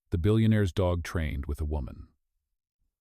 the billionaire's dog trained with a woman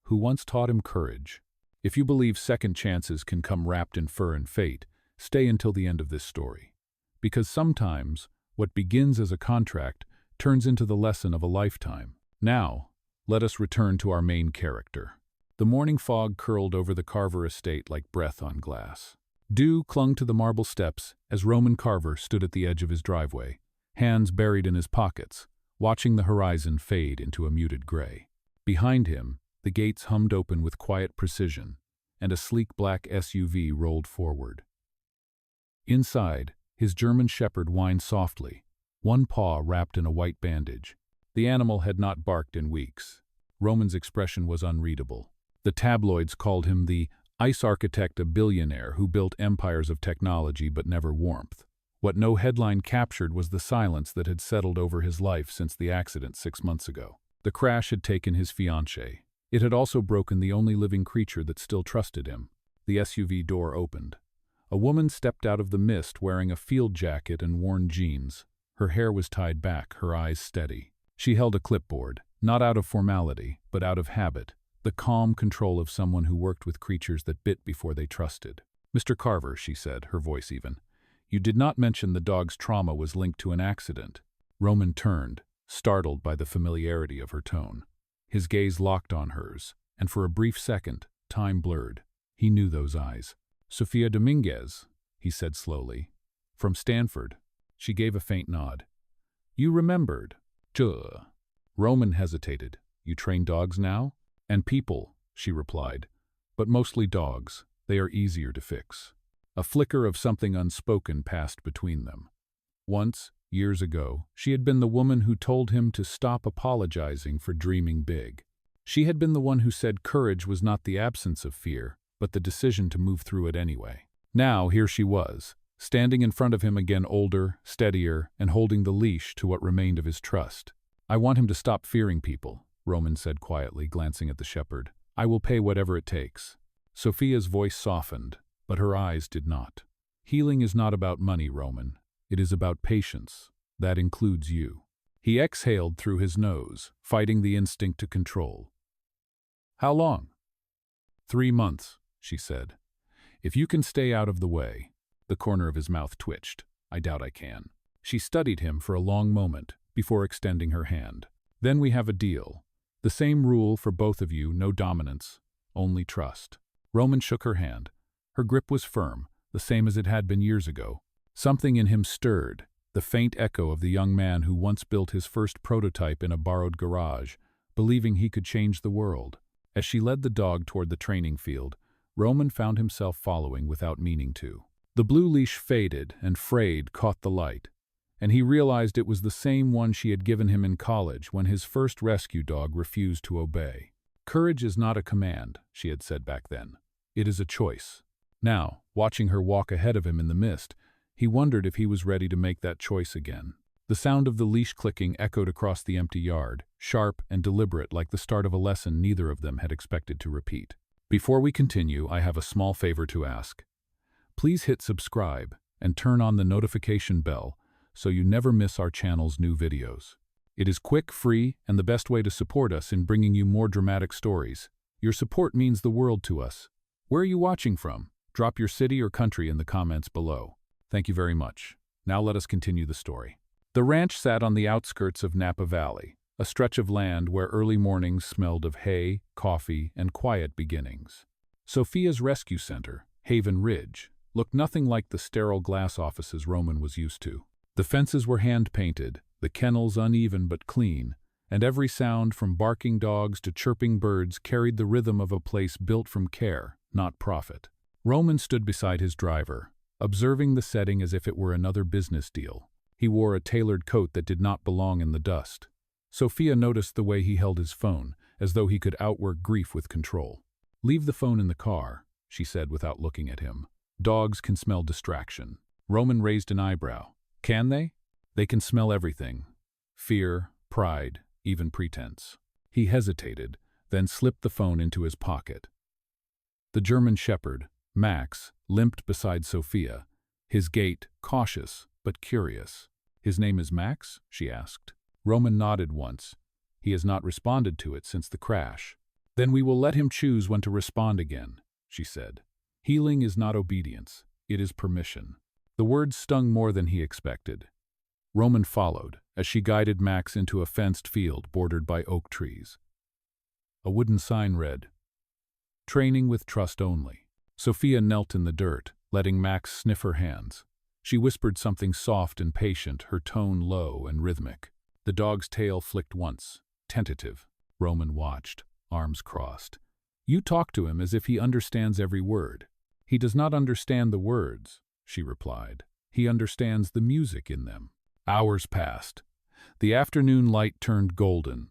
who once taught him courage. If you believe second chances can come wrapped in fur and fate, stay until the end of this story. Because sometimes, what begins as a contract turns into the lesson of a lifetime. Now, let us return to our main character. The morning fog curled over the Carver estate like breath on glass. Dew clung to the marble steps as Roman Carver stood at the edge of his driveway, hands buried in his pockets, watching the horizon fade into a muted gray. Behind him, the gates hummed open with quiet precision, and a sleek black SUV rolled forward. Inside, his German shepherd whined softly, one paw wrapped in a white bandage. The animal had not barked in weeks. Roman's expression was unreadable. The tabloids called him the ice architect, a billionaire who built empires of technology but never warmth. What no headline captured was the silence that had settled over his life since the accident 6 months ago. The crash had taken his fiancée. It had also broken the only living creature that still trusted him. The SUV door opened. A woman stepped out of the mist wearing a field jacket and worn jeans. Her hair was tied back, her eyes steady. She held a clipboard, not out of formality, but out of habit, the calm control of someone who worked with creatures that bit before they trusted. "Mr. Carver," she said, her voice even, "you did not mention the dog's trauma was linked to an accident." Roman turned, startled by the familiarity of her tone. His gaze locked on hers, and for a brief second, time blurred. He knew those eyes. "Sofia Dominguez," he said slowly. "From Stanford." She gave a faint nod. "You remembered." "Duh." Roman hesitated. "You train dogs now?" "And people," she replied. "But mostly dogs. They are easier to fix." A flicker of something unspoken passed between them. Once, years ago, she had been the woman who told him to stop apologizing for dreaming big. She had been the one who said courage was not the absence of fear, but the decision to move through it anyway. Now, here she was, standing in front of him again, older, steadier, and holding the leash to what remained of his trust. "I want him to stop fearing people," Roman said quietly, glancing at the shepherd. "I will pay whatever it takes." Sofia's voice softened, but her eyes did not. "Healing is not about money, Roman. It is about patience. That includes you." He exhaled through his nose, fighting the instinct to control. "How long?" 3 months, she said. "If you can stay out of the way." The corner of his mouth twitched. "I doubt I can." She studied him for a long moment before extending her hand. "Then we have a deal. The same rule for both of you, no dominance, only trust." Roman shook her hand. Her grip was firm, the same as it had been years ago. Something in him stirred, the faint echo of the young man who once built his first prototype in a borrowed garage, believing he could change the world. As she led the dog toward the training field, Roman found himself following without meaning to. The blue leash faded and frayed caught the light, and he realized it was the same one she had given him in college when his first rescue dog refused to obey. "Courage is not a command," she had said back then. "It is a choice." Now, watching her walk ahead of him in the mist, he wondered if he was ready to make that choice again. The sound of the leash clicking echoed across the empty yard, sharp and deliberate like the start of a lesson neither of them had expected to repeat. Before we continue, I have a small favor to ask. Please hit subscribe and turn on the notification bell so you never miss our channel's new videos. It is quick, free, and the best way to support us in bringing you more dramatic stories. Your support means the world to us. Where are you watching from? Drop your city or country in the comments below. Thank you very much. Now let us continue the story. The ranch sat on the outskirts of Napa Valley, a stretch of land where early mornings smelled of hay, coffee, and quiet beginnings. Sofia's rescue center, Haven Ridge, looked nothing like the sterile glass offices Roman was used to. The fences were hand-painted, the kennels uneven but clean, and every sound from barking dogs to chirping birds carried the rhythm of a place built from care, not profit. Roman stood beside his driver, observing the setting as if it were another business deal. He wore a tailored coat that did not belong in the dust. Sofia noticed the way he held his phone, as though he could outwork grief with control. "Leave the phone in the car," she said without looking at him. "Dogs can smell distraction." Roman raised an eyebrow. "Can they?" "They can smell everything. Fear, pride, even pretense." He hesitated, then slipped the phone into his pocket. The German shepherd, Max, limped beside Sofia, his gait cautious but curious. "His name is Max?" she asked. Roman nodded once. He has not responded to it since the crash. Then we will let him choose when to respond again, she said. Healing is not obedience, it is permission. The words stung more than he expected. Roman followed, as she guided Max into a fenced field bordered by oak trees. A wooden sign read, "Training with trust only." Sofia knelt in the dirt, letting Max sniff her hands. She whispered something soft and patient, her tone low and rhythmic. The dog's tail flicked once, tentative. Roman watched, arms crossed. "You talk to him as if he understands every word." "He does not understand the words," she replied. "He understands the music in them." Hours passed. The afternoon light turned golden.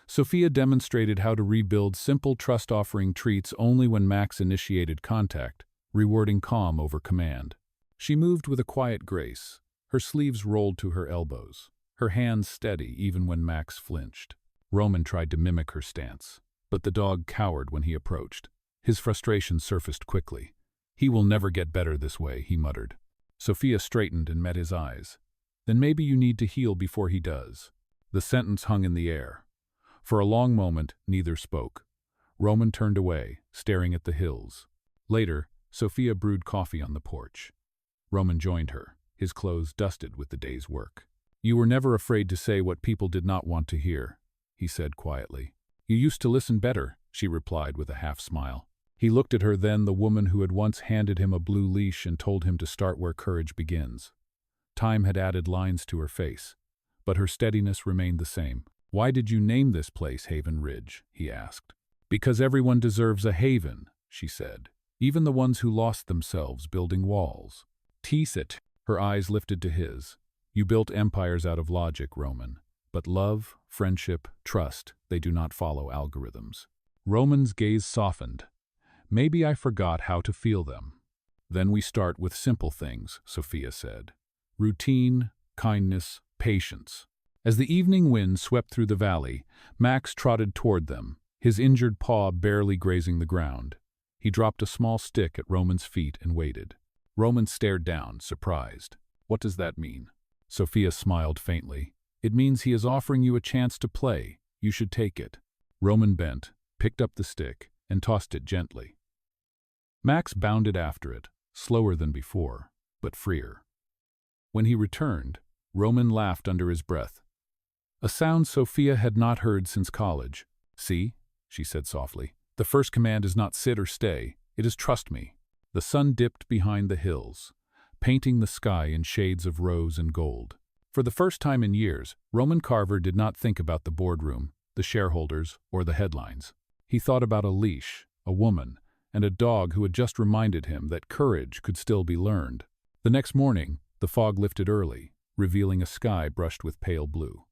Sofia demonstrated how to rebuild simple trust-offering treats only when Max initiated contact, rewarding calm over command. She moved with a quiet grace, her sleeves rolled to her elbows, her hands steady even when Max flinched. Roman tried to mimic her stance, but the dog cowered when he approached. His frustration surfaced quickly. "He will never get better this way," he muttered. Sofia straightened and met his eyes. "Then maybe you need to heal before he does." The sentence hung in the air. For a long moment, neither spoke. Roman turned away, staring at the hills. Later, Sofia brewed coffee on the porch. Roman joined her, his clothes dusted with the day's work. "You were never afraid to say what people did not want to hear," he said quietly. "You used to listen better," she replied with a half-smile. He looked at her then, the woman who had once handed him a blue leash and told him to start where courage begins. Time had added lines to her face, but her steadiness remained the same. "Why did you name this place Haven Ridge?" he asked. "Because everyone deserves a haven," she said. "Even the ones who lost themselves building walls." "Tease it." Her eyes lifted to his. "You built empires out of logic, Roman. But love, friendship, trust, they do not follow algorithms." Roman's gaze softened. "Maybe I forgot how to feel them." "Then we start with simple things," Sofia said. "Routine, kindness, patience." As the evening wind swept through the valley, Max trotted toward them, his injured paw barely grazing the ground. He dropped a small stick at Roman's feet and waited. Roman stared down, surprised. "What does that mean?" Sofia smiled faintly. "It means he is offering you a chance to play. You should take it." Roman bent, picked up the stick, and tossed it gently. Max bounded after it, slower than before, but freer. When he returned, Roman laughed under his breath. A sound Sofia had not heard since college. "See," she said softly, "the first command is not sit or stay, it is trust me." The sun dipped behind the hills, painting the sky in shades of rose and gold. For the first time in years, Roman Carver did not think about the boardroom, the shareholders, or the headlines. He thought about a leash, a woman, and a dog who had just reminded him that courage could still be learned. The next morning, the fog lifted early, revealing a sky brushed with pale blue.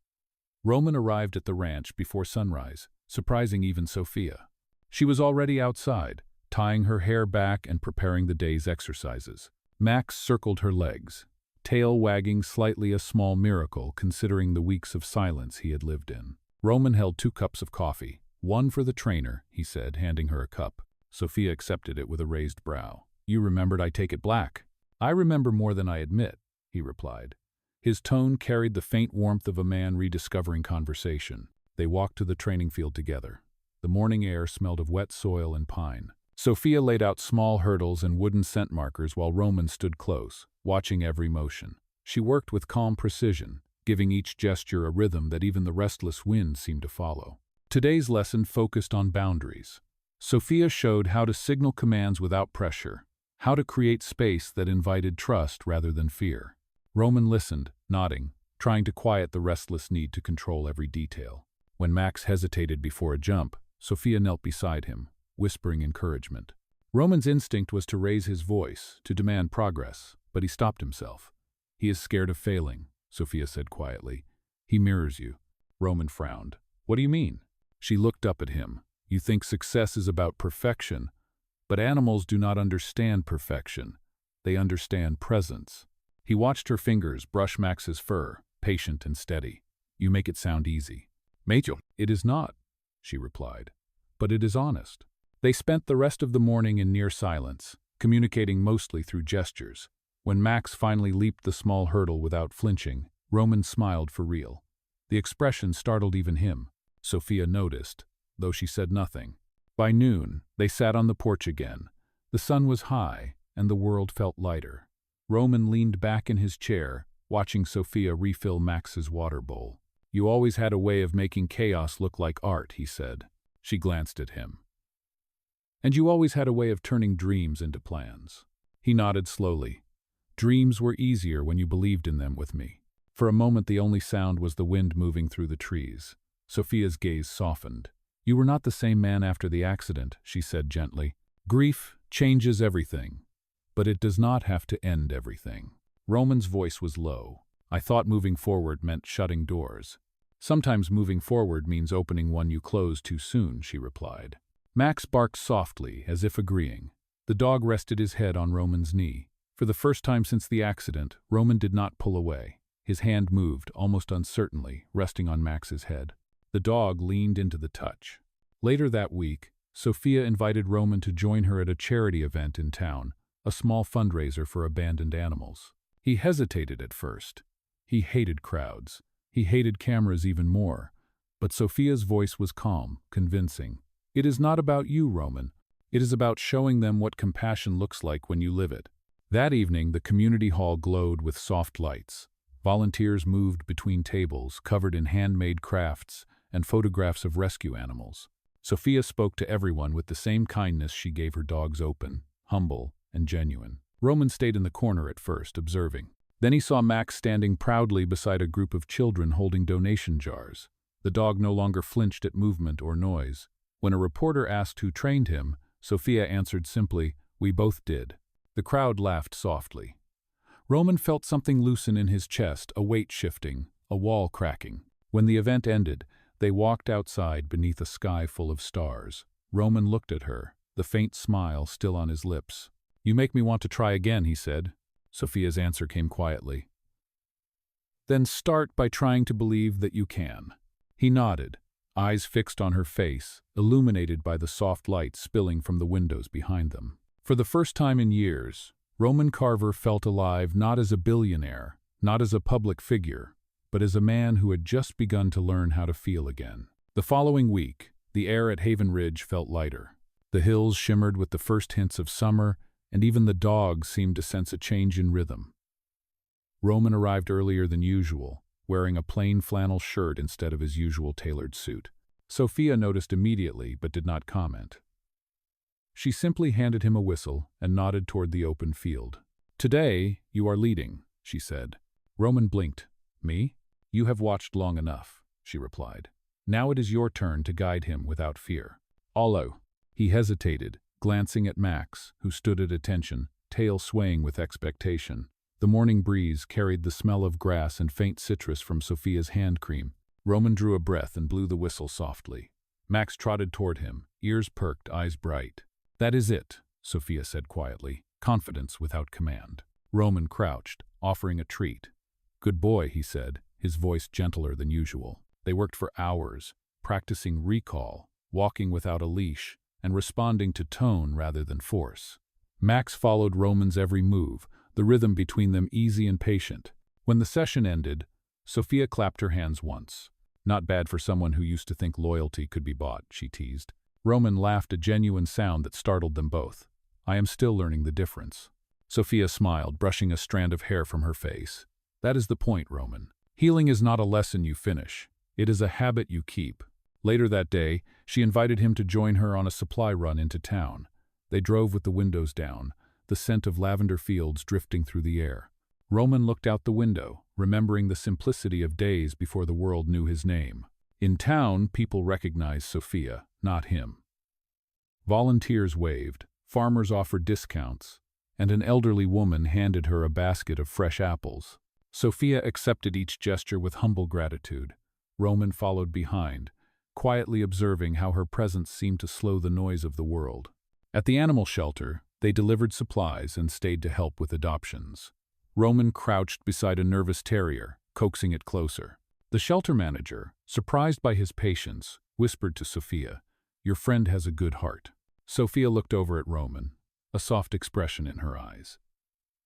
Roman arrived at the ranch before sunrise, surprising even Sofia. She was already outside, tying her hair back and preparing the day's exercises. Max circled her legs, tail wagging slightly, a small miracle considering the weeks of silence he had lived in. Roman held 2 cups of coffee. "One for the trainer," he said, handing her a cup. Sofia accepted it with a raised brow. "You remembered I take it black." "I remember more than I admit," he replied. His tone carried the faint warmth of a man rediscovering conversation. They walked to the training field together. The morning air smelled of wet soil and pine. Sofia laid out small hurdles and wooden scent markers while Roman stood close, watching every motion. She worked with calm precision, giving each gesture a rhythm that even the restless wind seemed to follow. Today's lesson focused on boundaries. Sofia showed how to signal commands without pressure, how to create space that invited trust rather than fear. Roman listened, nodding, trying to quiet the restless need to control every detail. When Max hesitated before a jump, Sofia knelt beside him, whispering encouragement. Roman's instinct was to raise his voice, to demand progress, but he stopped himself. "He is scared of failing," Sofia said quietly. "He mirrors you." Roman frowned. "What do you mean?" She looked up at him. "You think success is about perfection, but animals do not understand perfection. They understand presence." He watched her fingers brush Max's fur, patient and steady. "You make it sound easy." "Major, it is not," she replied. "But it is honest." They spent the rest of the morning in near silence, communicating mostly through gestures. When Max finally leaped the small hurdle without flinching, Roman smiled for real. The expression startled even him. Sofia noticed, though she said nothing. By noon, they sat on the porch again. The sun was high, and the world felt lighter. Roman leaned back in his chair, watching Sofia refill Max's water bowl. "You always had a way of making chaos look like art," he said. She glanced at him. "And you always had a way of turning dreams into plans." He nodded slowly. "Dreams were easier when you believed in them with me." For a moment the only sound was the wind moving through the trees. Sofia's gaze softened. "You were not the same man after the accident," she said gently. "Grief changes everything, but it does not have to end everything." Roman's voice was low. "I thought moving forward meant shutting doors." "Sometimes moving forward means opening one you closed too soon," she replied. Max barked softly, as if agreeing. The dog rested his head on Roman's knee. For the first time since the accident, Roman did not pull away. His hand moved, almost uncertainly, resting on Max's head. The dog leaned into the touch. Later that week, Sofia invited Roman to join her at a charity event in town, a small fundraiser for abandoned animals. He hesitated at first. He hated crowds. He hated cameras even more. But Sofia's voice was calm, convincing. "It is not about you, Roman. It is about showing them what compassion looks like when you live it." That evening, the community hall glowed with soft lights. Volunteers moved between tables, covered in handmade crafts and photographs of rescue animals. Sofia spoke to everyone with the same kindness she gave her dogs, open, humble, and genuine. Roman stayed in the corner at first, observing. Then he saw Max standing proudly beside a group of children holding donation jars. The dog no longer flinched at movement or noise. When a reporter asked who trained him, Sofia answered simply, "We both did." The crowd laughed softly. Roman felt something loosen in his chest, a weight shifting, a wall cracking. When the event ended, they walked outside beneath a sky full of stars. Roman looked at her, the faint smile still on his lips. "You make me want to try again," he said. Sofia's answer came quietly. "Then start by trying to believe that you can." He nodded, eyes fixed on her face, illuminated by the soft light spilling from the windows behind them. For the first time in years, Roman Carver felt alive not as a billionaire, not as a public figure, but as a man who had just begun to learn how to feel again. The following week, the air at Haven Ridge felt lighter. The hills shimmered with the first hints of summer, and even the dogs seemed to sense a change in rhythm. Roman arrived earlier than usual, wearing a plain flannel shirt instead of his usual tailored suit. Sofia noticed immediately but did not comment. She simply handed him a whistle and nodded toward the open field. "Today, you are leading," she said. Roman blinked. "Me? You have watched long enough," she replied. "Now it is your turn to guide him without fear." "Allo." He hesitated, glancing at Max, who stood at attention, tail swaying with expectation. The morning breeze carried the smell of grass and faint citrus from Sofia's hand cream. Roman drew a breath and blew the whistle softly. Max trotted toward him, ears perked, eyes bright. "That is it," Sofia said quietly, confidence without command. Roman crouched, offering a treat. "Good boy," he said, his voice gentler than usual. They worked for hours, practicing recall, walking without a leash, and responding to tone rather than force. Max followed Roman's every move, the rhythm between them easy and patient. When the session ended, Sofia clapped her hands once. "Not bad for someone who used to think loyalty could be bought," she teased. Roman laughed, a genuine sound that startled them both. "I am still learning the difference." Sofia smiled, brushing a strand of hair from her face. "That is the point, Roman. Healing is not a lesson you finish. It is a habit you keep." Later that day, she invited him to join her on a supply run into town. They drove with the windows down, the scent of lavender fields drifting through the air. Roman looked out the window, remembering the simplicity of days before the world knew his name. In town, people recognized Sofia, not him. Volunteers waved, farmers offered discounts, and an elderly woman handed her a basket of fresh apples. Sofia accepted each gesture with humble gratitude. Roman followed behind, quietly observing how her presence seemed to slow the noise of the world. At the animal shelter, they delivered supplies and stayed to help with adoptions. Roman crouched beside a nervous terrier, coaxing it closer. The shelter manager, surprised by his patience, whispered to Sofia, "Your friend has a good heart." Sofia looked over at Roman, a soft expression in her eyes.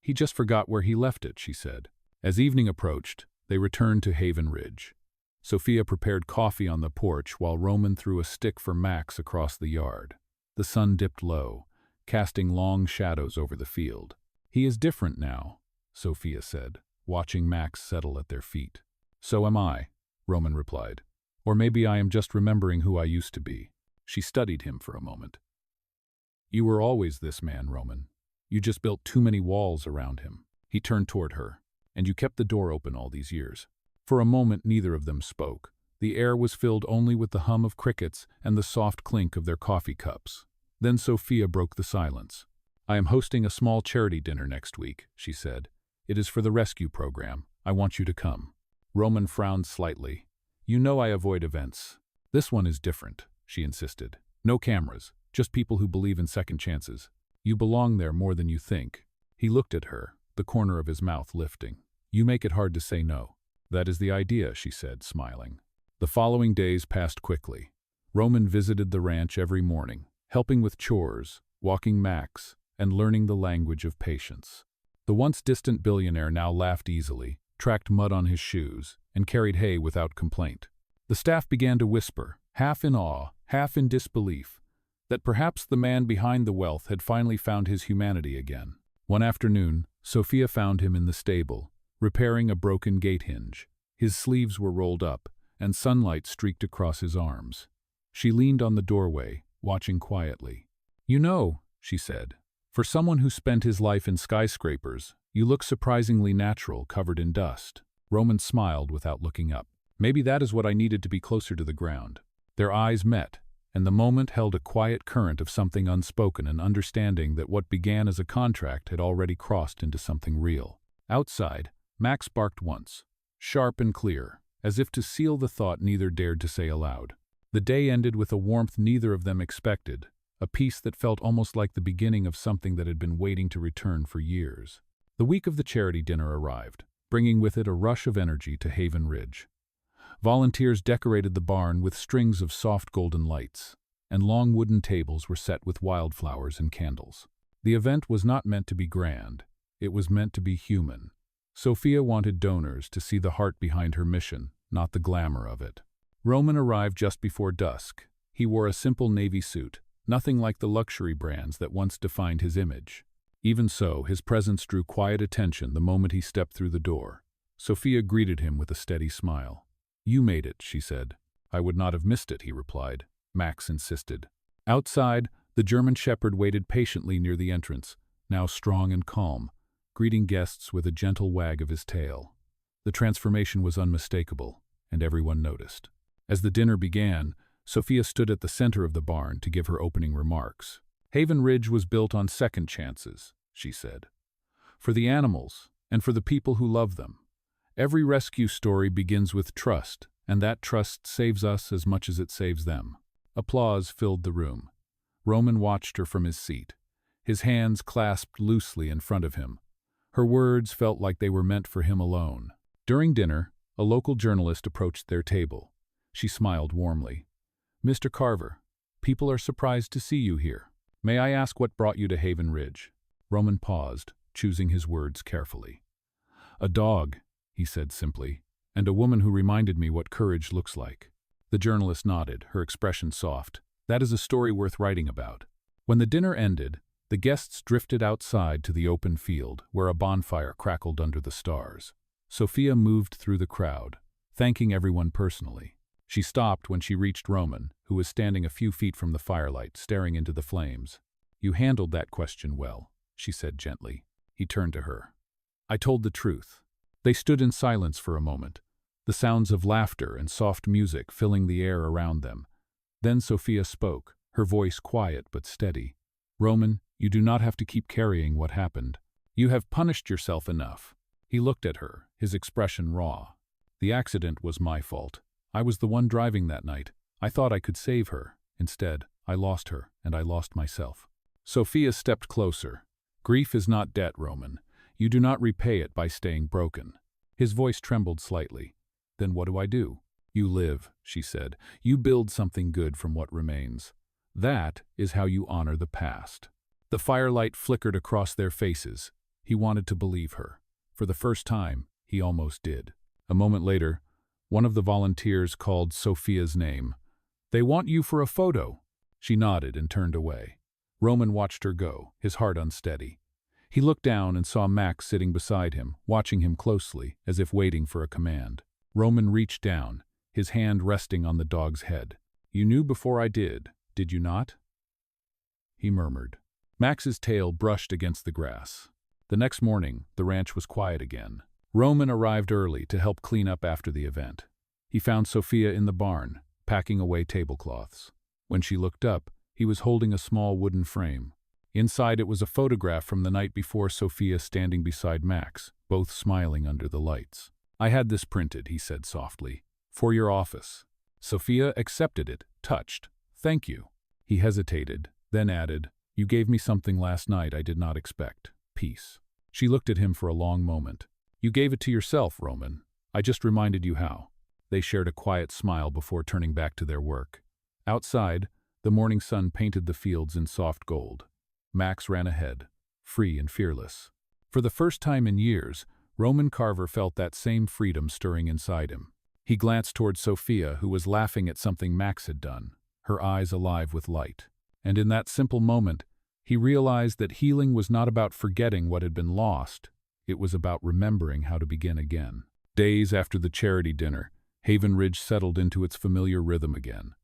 "He just forgot where he left it," she said. As evening approached, they returned to Haven Ridge. Sofia prepared coffee on the porch while Roman threw a stick for Max across the yard. The sun dipped low, casting long shadows over the field. "He is different now," Sofia said, watching Max settle at their feet. "So am I," Roman replied. "Or maybe I am just remembering who I used to be." She studied him for a moment. "You were always this man, Roman. You just built too many walls around him." He turned toward her. "And you kept the door open all these years." For a moment neither of them spoke. The air was filled only with the hum of crickets and the soft clink of their coffee cups. Then Sofia broke the silence. "I am hosting a small charity dinner next week," she said. "It is for the rescue program. I want you to come." Roman frowned slightly. "You know I avoid events." "This one is different," she insisted. "No cameras, just people who believe in second chances. You belong there more than you think." He looked at her, the corner of his mouth lifting. "You make it hard to say no." "That is the idea," she said, smiling. The following days passed quickly. Roman visited the ranch every morning, helping with chores, walking Max, and learning the language of patience. The once distant billionaire now laughed easily, tracked mud on his shoes, and carried hay without complaint. The staff began to whisper, half in awe, half in disbelief, that perhaps the man behind the wealth had finally found his humanity again. One afternoon, Sofia found him in the stable, repairing a broken gate hinge. His sleeves were rolled up, and sunlight streaked across his arms. She leaned on the doorway, watching quietly. "You know," she said, "for someone who spent his life in skyscrapers, you look surprisingly natural, covered in dust." Roman smiled without looking up. "Maybe that is what I needed to be closer to the ground." Their eyes met, and the moment held a quiet current of something unspoken, an understanding that what began as a contract had already crossed into something real. Outside, Max barked once, sharp and clear, as if to seal the thought neither dared to say aloud. The day ended with a warmth neither of them expected, a peace that felt almost like the beginning of something that had been waiting to return for years. The week of the charity dinner arrived, bringing with it a rush of energy to Haven Ridge. Volunteers decorated the barn with strings of soft golden lights, and long wooden tables were set with wildflowers and candles. The event was not meant to be grand, it was meant to be human. Sofia wanted donors to see the heart behind her mission, not the glamour of it. Roman arrived just before dusk. He wore a simple navy suit, nothing like the luxury brands that once defined his image. Even so, his presence drew quiet attention the moment he stepped through the door. Sofia greeted him with a steady smile. "You made it," she said. "I would not have missed it," he replied. Max insisted. Outside, the German shepherd waited patiently near the entrance, now strong and calm, greeting guests with a gentle wag of his tail. The transformation was unmistakable, and everyone noticed. As the dinner began, Sofia stood at the center of the barn to give her opening remarks. "Haven Ridge was built on second chances," she said. "For the animals, and for the people who love them. Every rescue story begins with trust, and that trust saves us as much as it saves them." Applause filled the room. Roman watched her from his seat, his hands clasped loosely in front of him. Her words felt like they were meant for him alone. During dinner, a local journalist approached their table. She smiled warmly. "Mr. Carver, people are surprised to see you here. May I ask what brought you to Haven Ridge?" Roman paused, choosing his words carefully. "A dog," he said simply, "and a woman who reminded me what courage looks like." The journalist nodded, her expression soft. "That is a story worth writing about." When the dinner ended, the guests drifted outside to the open field, where a bonfire crackled under the stars. Sofia moved through the crowd, thanking everyone personally. She stopped when she reached Roman, who was standing a few feet from the firelight, staring into the flames. "You handled that question well," she said gently. He turned to her. "I told the truth." They stood in silence for a moment, the sounds of laughter and soft music filling the air around them. Then Sofia spoke, her voice quiet but steady. "Roman, you do not have to keep carrying what happened. You have punished yourself enough." He looked at her, his expression raw. "The accident was my fault. I was the one driving that night. I thought I could save her. Instead, I lost her, and I lost myself." Sofia stepped closer. "Grief is not debt, Roman. You do not repay it by staying broken." His voice trembled slightly. "Then what do I do?" "You live," she said. "You build something good from what remains. That is how you honor the past." The firelight flickered across their faces. He wanted to believe her. For the first time, he almost did. A moment later, One of the volunteers called Sofia's name. "They want you for a photo." She nodded and turned away. Roman watched her go, his heart unsteady. He looked down and saw Max sitting beside him, watching him closely, as if waiting for a command. Roman reached down, his hand resting on the dog's head. "You knew before I did you not?" he murmured. Max's tail brushed against the grass. The next morning, the ranch was quiet again. Roman arrived early to help clean up after the event. He found Sofia in the barn, packing away tablecloths. When she looked up, he was holding a small wooden frame. Inside it was a photograph from the night before, Sofia standing beside Max, both smiling under the lights. "I had this printed," he said softly, "for your office." Sofia accepted it, touched. "Thank you." He hesitated, then added, "You gave me something last night I did not expect. Peace." She looked at him for a long moment. "You gave it to yourself, Roman. I just reminded you how." They shared a quiet smile before turning back to their work. Outside, the morning sun painted the fields in soft gold. Max ran ahead, free and fearless. For the first time in years, Roman Carver felt that same freedom stirring inside him. He glanced toward Sofia, who was laughing at something Max had done, her eyes alive with light. And in that simple moment, he realized that healing was not about forgetting what had been lost. It was about remembering how to begin again. Days after the charity dinner, Haven Ridge settled into its familiar rhythm again.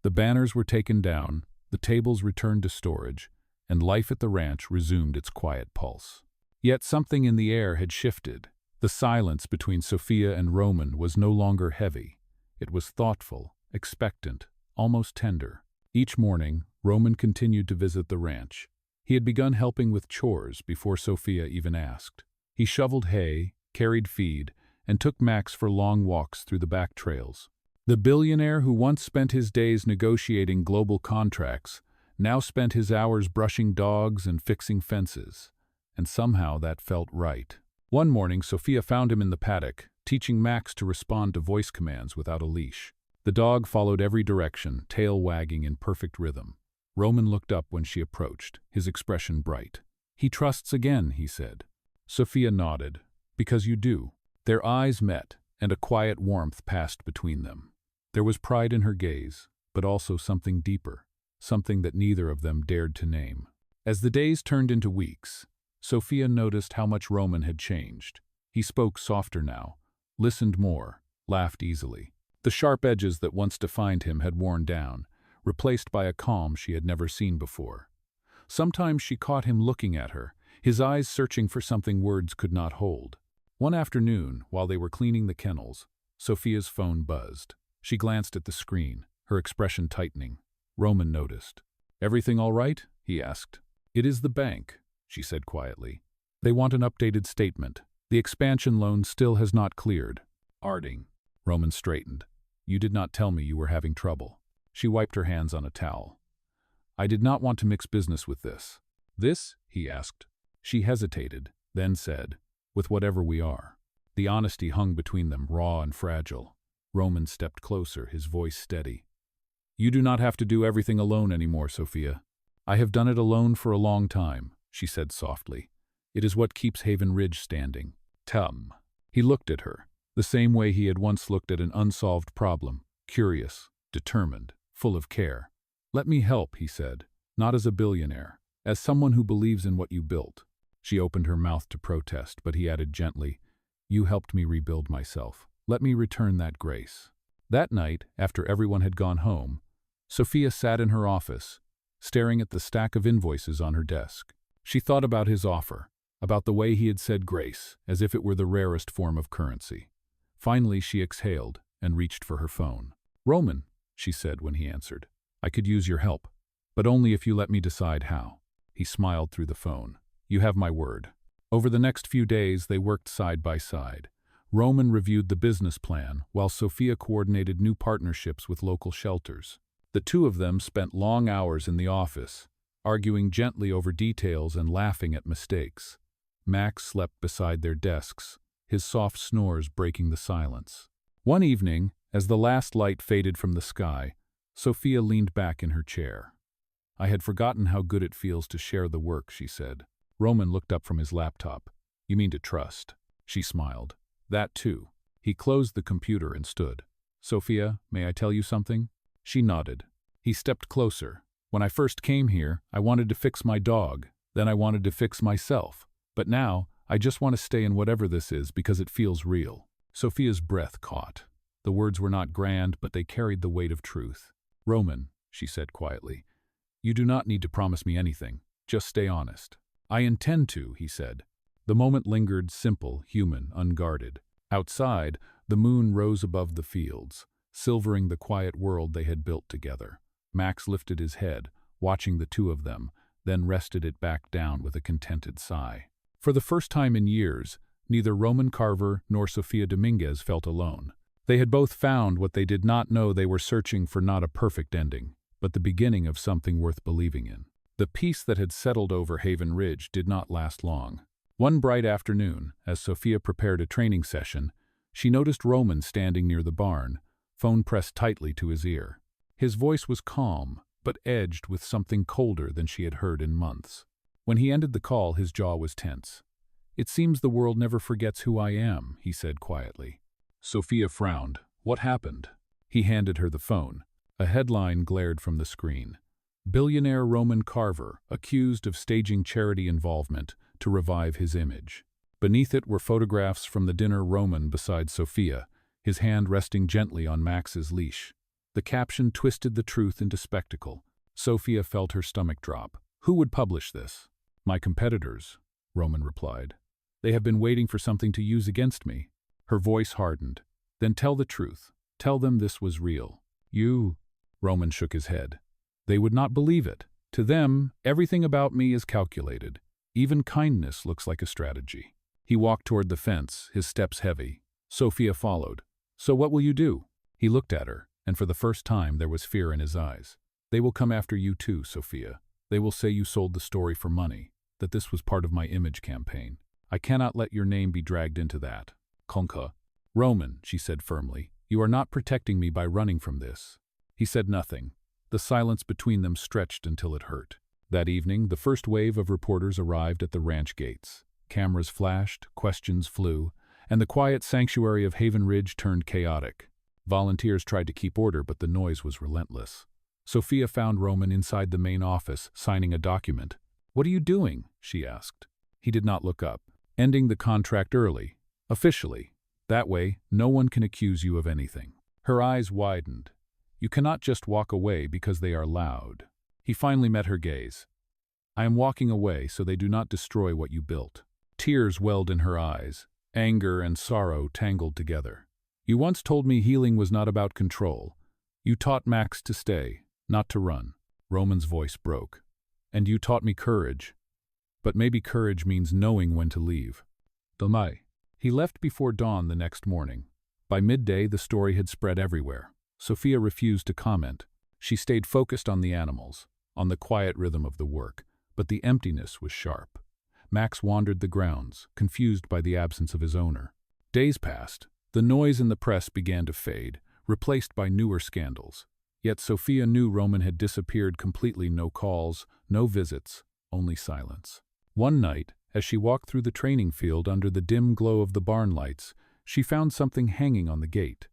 The banners were taken down, the tables returned to storage, and life at the ranch resumed its quiet pulse. Yet something in the air had shifted. The silence between Sofia and Roman was no longer heavy. It was thoughtful, expectant, almost tender. Each morning, Roman continued to visit the ranch. He had begun helping with chores before Sofia even asked. He shoveled hay, carried feed, and took Max for long walks through the back trails. The billionaire who once spent his days negotiating global contracts now spent his hours brushing dogs and fixing fences. And somehow that felt right. One morning, Sofia found him in the paddock, teaching Max to respond to voice commands without a leash. The dog followed every direction, tail wagging in perfect rhythm. Roman looked up when she approached, his expression bright. "He trusts again," he said. Sofia nodded. "Because you do." Their eyes met, and a quiet warmth passed between them. There was pride in her gaze, but also something deeper, something that neither of them dared to name. As the days turned into weeks, Sofia noticed how much Roman had changed. He spoke softer now, listened more, laughed easily. The sharp edges that once defined him had worn down, replaced by a calm she had never seen before. Sometimes she caught him looking at her, his eyes searching for something words could not hold. One afternoon, while they were cleaning the kennels, Sofia's phone buzzed. She glanced at the screen, her expression tightening. Roman noticed. "Everything all right?" he asked. "It is the bank," she said quietly. "They want an updated statement. The expansion loan still has not cleared." "Arding." Roman straightened. "You did not tell me you were having trouble." She wiped her hands on a towel. "I did not want to mix business with this." "This?" he asked. She hesitated, then said, "With whatever we are." The honesty hung between them, raw and fragile. Roman stepped closer, his voice steady. "You do not have to do everything alone anymore, Sofia. I have done it alone for a long time," she said softly. "It is what keeps Haven Ridge standing." "Tum." He looked at her, the same way he had once looked at an unsolved problem, curious, determined, full of care. "Let me help," he said, "not as a billionaire, as someone who believes in what you built." She opened her mouth to protest, but he added gently, "You helped me rebuild myself. Let me return that grace." That night, after everyone had gone home, Sofia sat in her office, staring at the stack of invoices on her desk. She thought about his offer, about the way he had said grace, as if it were the rarest form of currency. Finally, she exhaled and reached for her phone. "Roman," she said when he answered, "I could use your help, but only if you let me decide how." He smiled through the phone. "You have my word." Over the next few days, they worked side by side. Roman reviewed the business plan, while Sofia coordinated new partnerships with local shelters. The two of them spent long hours in the office, arguing gently over details and laughing at mistakes. Max slept beside their desks, his soft snores breaking the silence. One evening, as the last light faded from the sky, Sofia leaned back in her chair. "I had forgotten how good it feels to share the work," she said. Roman looked up from his laptop. "You mean to trust?" She smiled. "That too." He closed the computer and stood. "Sofia, may I tell you something?" She nodded. He stepped closer. "When I first came here, I wanted to fix my dog. Then I wanted to fix myself. But now, I just want to stay in whatever this is because it feels real." Sofia's breath caught. The words were not grand, but they carried the weight of truth. "Roman," she said quietly, "you do not need to promise me anything. Just stay honest." "I intend to," he said. The moment lingered, simple, human, unguarded. Outside, the moon rose above the fields, silvering the quiet world they had built together. Max lifted his head, watching the two of them, then rested it back down with a contented sigh. For the first time in years, neither Roman Carver nor Sofia Dominguez felt alone. They had both found what they did not know. They were searching for not a perfect ending, but the beginning of something worth believing in. The peace that had settled over Haven Ridge did not last long. One bright afternoon, as Sofia prepared a training session, she noticed Roman standing near the barn, phone pressed tightly to his ear. His voice was calm, but edged with something colder than she had heard in months. When he ended the call, his jaw was tense. "It seems the world never forgets who I am," he said quietly. Sofia frowned. "What happened?" He handed her the phone. A headline glared from the screen. "Billionaire Roman Carver, accused of staging charity involvement to revive his image." Beneath it were photographs from the dinner. Roman beside Sofia, his hand resting gently on Max's leash. The caption twisted the truth into spectacle. Sofia felt her stomach drop. "Who would publish this?" "My competitors," Roman replied. "They have been waiting for something to use against me." Her voice hardened. "Then tell the truth. Tell them this was real." "You," Roman shook his head. "They would not believe it. To them, everything about me is calculated. Even kindness looks like a strategy." He walked toward the fence, his steps heavy. Sofia followed. "So what will you do?" He looked at her, and for the first time there was fear in his eyes. "They will come after you too, Sofia. They will say you sold the story for money, that this was part of my image campaign. I cannot let your name be dragged into that." "Konka." "Roman," she said firmly, "you are not protecting me by running from this." He said nothing. The silence between them stretched until it hurt. That evening, the first wave of reporters arrived at the ranch gates. Cameras flashed, questions flew, and the quiet sanctuary of Haven Ridge turned chaotic. Volunteers tried to keep order, but the noise was relentless. Sofia found Roman inside the main office, signing a document. "What are you doing?" she asked. He did not look up. "Ending the contract early. Officially. That way, no one can accuse you of anything." Her eyes widened. "You cannot just walk away because they are loud." He finally met her gaze. "I am walking away so they do not destroy what you built." Tears welled in her eyes. Anger and sorrow tangled together. "You once told me healing was not about control. You taught Max to stay, not to run." Roman's voice broke. "And you taught me courage. But maybe courage means knowing when to leave." Domai. He left before dawn the next morning. By midday, the story had spread everywhere. Sofia refused to comment. She stayed focused on the animals, on the quiet rhythm of the work, but the emptiness was sharp. Max wandered the grounds, confused by the absence of his owner. Days passed. The noise in the press began to fade, replaced by newer scandals. Yet Sofia knew Roman had disappeared completely. No calls, no visits, only silence. One night, as she walked through the training field under the dim glow of the barn lights, she found something hanging on the gate.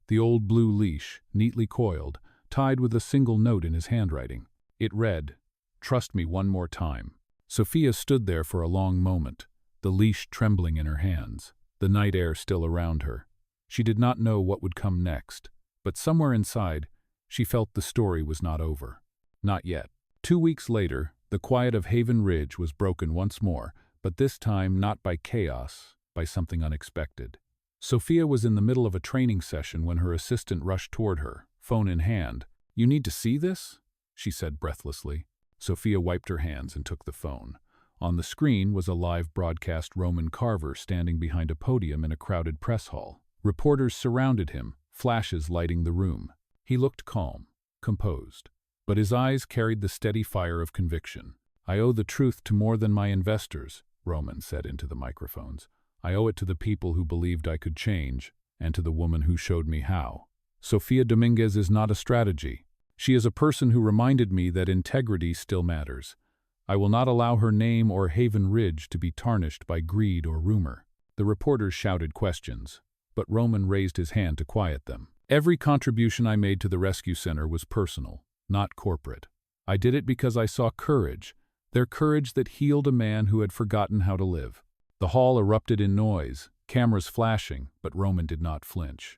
The old blue leash, neatly coiled, tied with a single note in his handwriting. It read, "Trust me one more time." Sofia stood there for a long moment, the leash trembling in her hands, the night air still around her. She did not know what would come next, but somewhere inside, she felt the story was not over. Not yet. 2 weeks later, the quiet of Haven Ridge was broken once more, but this time not by chaos, by something unexpected. Sofia was in the middle of a training session when her assistant rushed toward her, phone in hand. "You need to see this?" she said breathlessly. Sofia wiped her hands and took the phone. On the screen was a live broadcast. Roman Carver standing behind a podium in a crowded press hall. Reporters surrounded him, flashes lighting the room. He looked calm, composed, but his eyes carried the steady fire of conviction. "I owe the truth to more than my investors," Roman said into the microphones. "I owe it to the people who believed I could change, and to the woman who showed me how. Sofia Dominguez is not a strategy. She is a person who reminded me that integrity still matters. I will not allow her name or Haven Ridge to be tarnished by greed or rumor." The reporters shouted questions. but Roman raised his hand to quiet them. Every contribution I made to the rescue center was personal, not corporate. I did it because I saw courage, their courage that healed a man who had forgotten how to live. The hall erupted in noise, cameras flashing, but Roman did not flinch.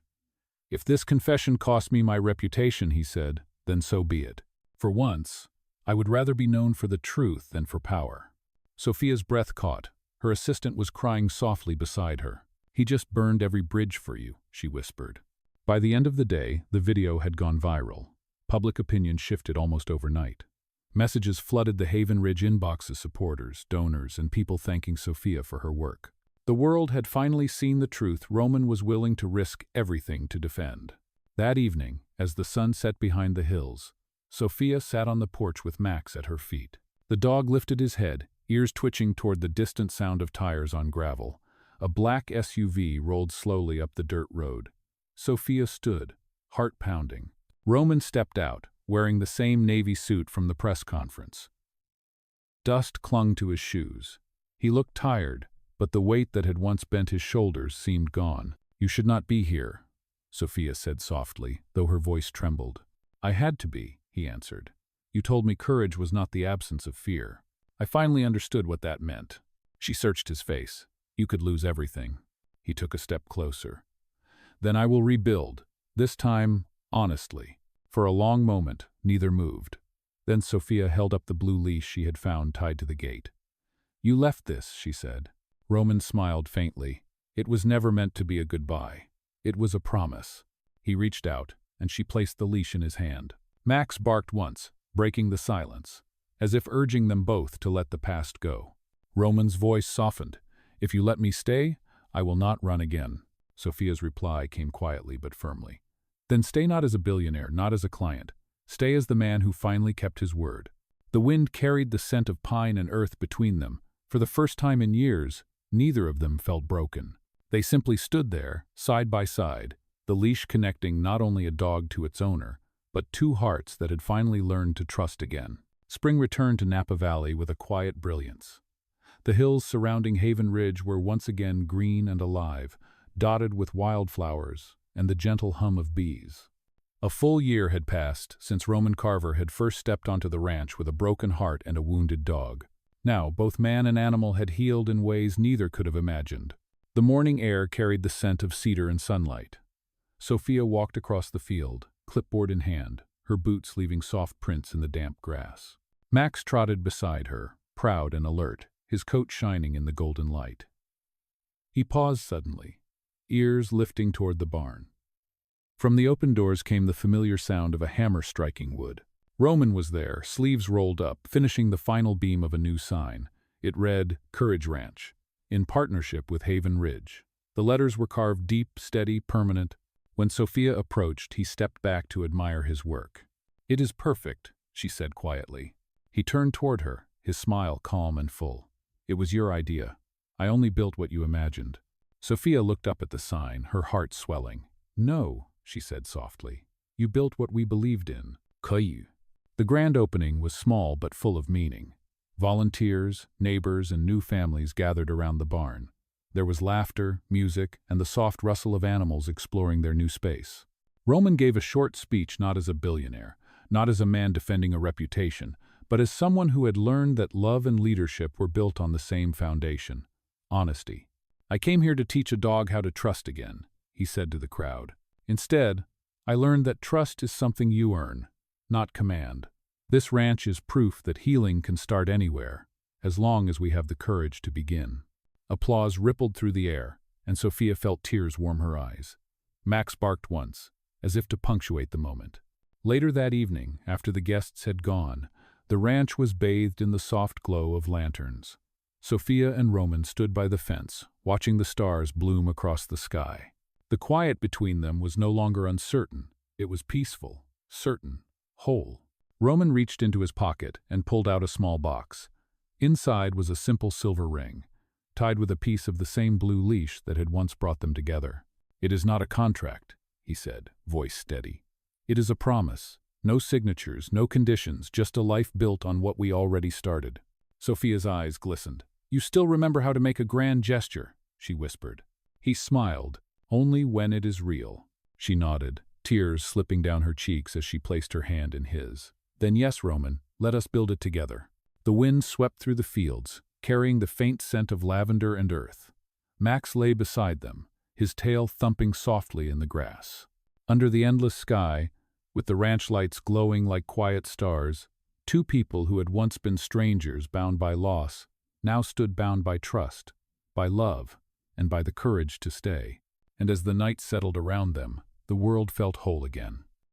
If this confession cost me my reputation, he said, then so be it. For once, I would rather be known for the truth than for power. Sofia's breath caught. Her assistant was crying softly beside her. He just burned every bridge for you, she whispered. By the end of the day, the video had gone viral. Public opinion shifted almost overnight. Messages flooded the Haven Ridge inbox of supporters, donors, and people thanking Sofia for her work. The world had finally seen the truth Roman was willing to risk everything to defend. That evening, as the sun set behind the hills, Sofia sat on the porch with Max at her feet. The dog lifted his head, ears twitching toward the distant sound of tires on gravel. A black SUV rolled slowly up the dirt road. Sofia stood, heart pounding. Roman stepped out, wearing the same navy suit from the press conference. Dust clung to his shoes. He looked tired, but the weight that had once bent his shoulders seemed gone. "You should not be here," Sofia said softly, though her voice trembled. "I had to be," he answered. "You told me courage was not the absence of fear. I finally understood what that meant." She searched his face. "You could lose everything." He took a step closer. "Then I will rebuild, this time honestly." For a long moment, neither moved. Then Sofia held up the blue leash she had found tied to the gate. "You left this," she said. Roman smiled faintly. It was never meant to be a goodbye. It was a promise. He reached out, and she placed the leash in his hand. Max barked once, breaking the silence, as if urging them both to let the past go. Roman's voice softened. "If you let me stay, I will not run again." Sofia's reply came quietly but firmly. "Then stay not as a billionaire, not as a client. Stay as the man who finally kept his word." The wind carried the scent of pine and earth between them. For the first time in years, neither of them felt broken. They simply stood there, side by side, the leash connecting not only a dog to its owner, but two hearts that had finally learned to trust again. Spring returned to Napa Valley with a quiet brilliance. The hills surrounding Haven Ridge were once again green and alive, dotted with wildflowers and the gentle hum of bees. A full year had passed since Roman Carver had first stepped onto the ranch with a broken heart and a wounded dog. Now, both man and animal had healed in ways neither could have imagined. The morning air carried the scent of cedar and sunlight. Sofia walked across the field, clipboard in hand, her boots leaving soft prints in the damp grass. Max trotted beside her, proud and alert, his coat shining in the golden light. He paused suddenly, ears lifting toward the barn. From the open doors came the familiar sound of a hammer striking wood. Roman was there, sleeves rolled up, finishing the final beam of a new sign. It read, "Courage Ranch," in partnership with Haven Ridge. The letters were carved deep, steady, permanent. When Sofia approached, he stepped back to admire his work. "It is perfect," she said quietly. He turned toward her, his smile calm and full. "It was your idea. I only built what you imagined." Sofia looked up at the sign, her heart swelling. "No," she said softly. "You built what we believed in. Caillou." The grand opening was small but full of meaning. Volunteers, neighbors, and new families gathered around the barn. There was laughter, music, and the soft rustle of animals exploring their new space. Roman gave a short speech not as a billionaire, not as a man defending a reputation, but as someone who had learned that love and leadership were built on the same foundation: honesty. "I came here to teach a dog how to trust again," he said to the crowd. "Instead, I learned that trust is something you earn, not command. This ranch is proof that healing can start anywhere, as long as we have the courage to begin." Applause rippled through the air, and Sofia felt tears warm her eyes. Max barked once, as if to punctuate the moment. Later that evening, after the guests had gone, the ranch was bathed in the soft glow of lanterns. Sofia and Roman stood by the fence, watching the stars bloom across the sky. The quiet between them was no longer uncertain. It was peaceful, certain, whole. Roman reached into his pocket and pulled out a small box. Inside was a simple silver ring, tied with a piece of the same blue leash that had once brought them together. "It is not a contract," he said, voice steady. "It is a promise. No signatures, no conditions, just a life built on what we already started." Sofia's eyes glistened. "You still remember how to make a grand gesture," she whispered. He smiled, Only when it is real. She nodded, tears slipping down her cheeks as she placed her hand in his. Then yes, Roman, let us build it together. The wind swept through the fields, carrying the faint scent of lavender and earth. Max lay beside them, his tail thumping softly in the grass. Under the endless sky, with the ranch lights glowing like quiet stars, two people who had once been strangers bound by loss now stood bound by trust, by love, and by the courage to stay. And as the night settled around them, the world felt whole again.